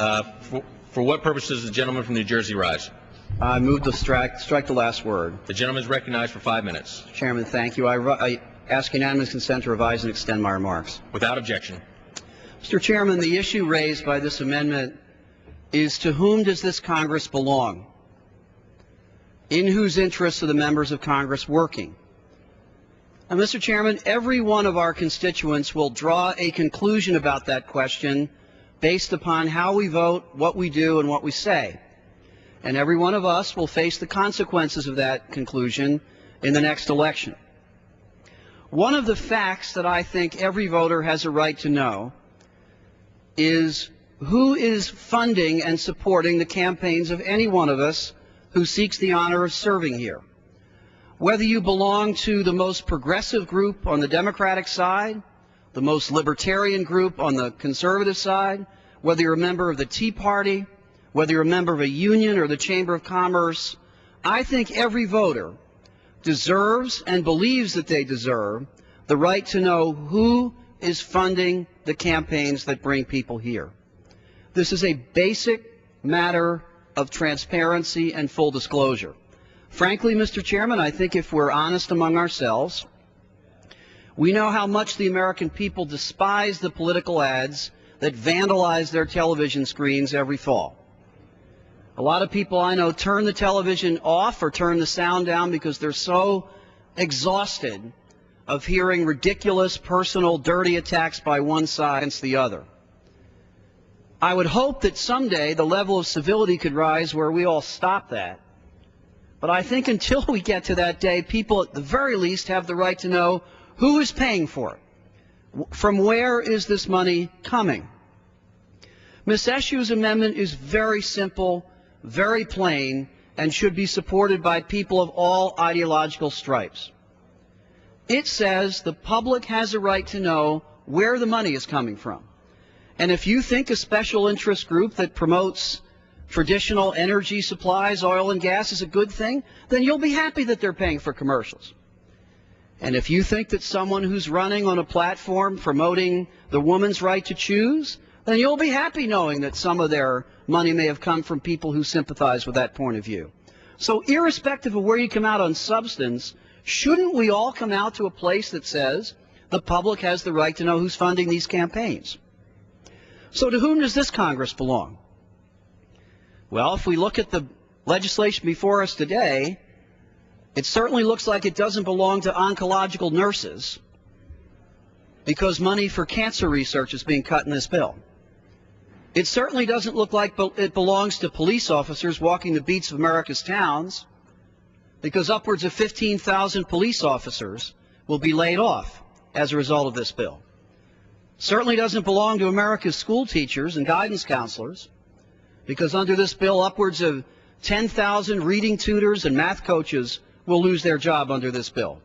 For what purpose does the gentleman from New Jersey rise? I move to strike the last word. The gentleman is recognized for 5 minutes. Chairman, thank you. I ask unanimous consent to revise and extend my remarks. Without objection. Mr. Chairman, the issue raised by this amendment is, to whom does this Congress belong? In whose interests are the members of Congress working? And Mr. Chairman, every one of our constituents will draw a conclusion about that question based upon how we vote, what we do, and what we say. And every one of us will face the consequences of that conclusion in the next election. One of the facts that I think every voter has a right to know is who is funding and supporting the campaigns of any one of us who seeks the honor of serving here. Whether you belong to the most progressive group on the Democratic side, the most libertarian group on the conservative side, whether you're a member of the Tea Party, whether you're a member of a union or the Chamber of Commerce, I think every voter deserves and believes that they deserve the right to know who is funding the campaigns that bring people here. This is a basic matter of transparency and full disclosure. Frankly, Mr. Chairman, I think if we're honest among ourselves, we know how much the American people despise the political ads that vandalize their television screens every fall. A lot of people I know turn the television off or turn the sound down because they're so exhausted of hearing ridiculous, personal, dirty attacks by one side against the other. I would hope that someday the level of civility could rise where we all stop that. But I think until we get to that day, people at the very least have the right to know who is paying for it. From where is this money coming? Ms. Eshoo's amendment is very simple, very plain, and should be supported by people of all ideological stripes. It says the public has a right to know where the money is coming from. And if you think a special interest group that promotes traditional energy supplies, oil and gas, is a good thing, then you'll be happy that they're paying for commercials. And if you think that someone who's running on a platform promoting the woman's right to choose, then you'll be happy knowing that some of their money may have come from people who sympathize with that point of view. So irrespective of where you come out on substance, shouldn't we all come out to a place that says the public has the right to know who's funding these campaigns? So to whom does this Congress belong? Well, if we look at the legislation before us today, it certainly looks like it doesn't belong to oncological nurses because money for cancer research is being cut in this bill. It certainly doesn't look like it belongs to police officers walking the beats of America's towns because upwards of 15,000 police officers will be laid off as a result of this bill. Certainly doesn't belong to America's school teachers and guidance counselors because under this bill upwards of 10,000 reading tutors and math coaches will lose their job under this bill.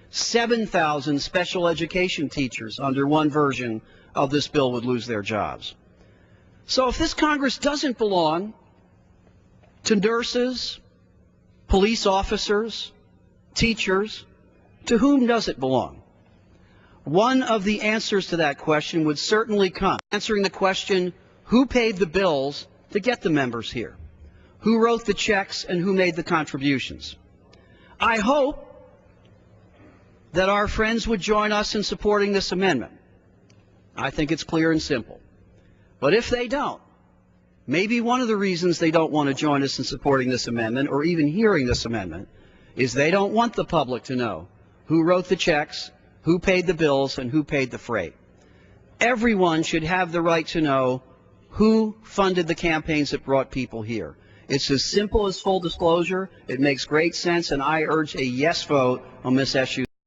7,000 special education teachers under one version of this bill would lose their jobs. So if this Congress doesn't belong to nurses, police officers, teachers, to whom does it belong? One of the answers to that question would certainly come answering the question, who paid the bills to get the members here? Who wrote the checks and who made the contributions? I hope that our friends would join us in supporting this amendment. I think it's clear and simple. But if they don't, maybe one of the reasons they don't want to join us in supporting this amendment or even hearing this amendment is they don't want the public to know who wrote the checks, who paid the bills, and who paid the freight. Everyone should have the right to know who funded the campaigns that brought people here. It's as simple as full disclosure. It makes great sense, and I urge a yes vote on Ms. Eshoo.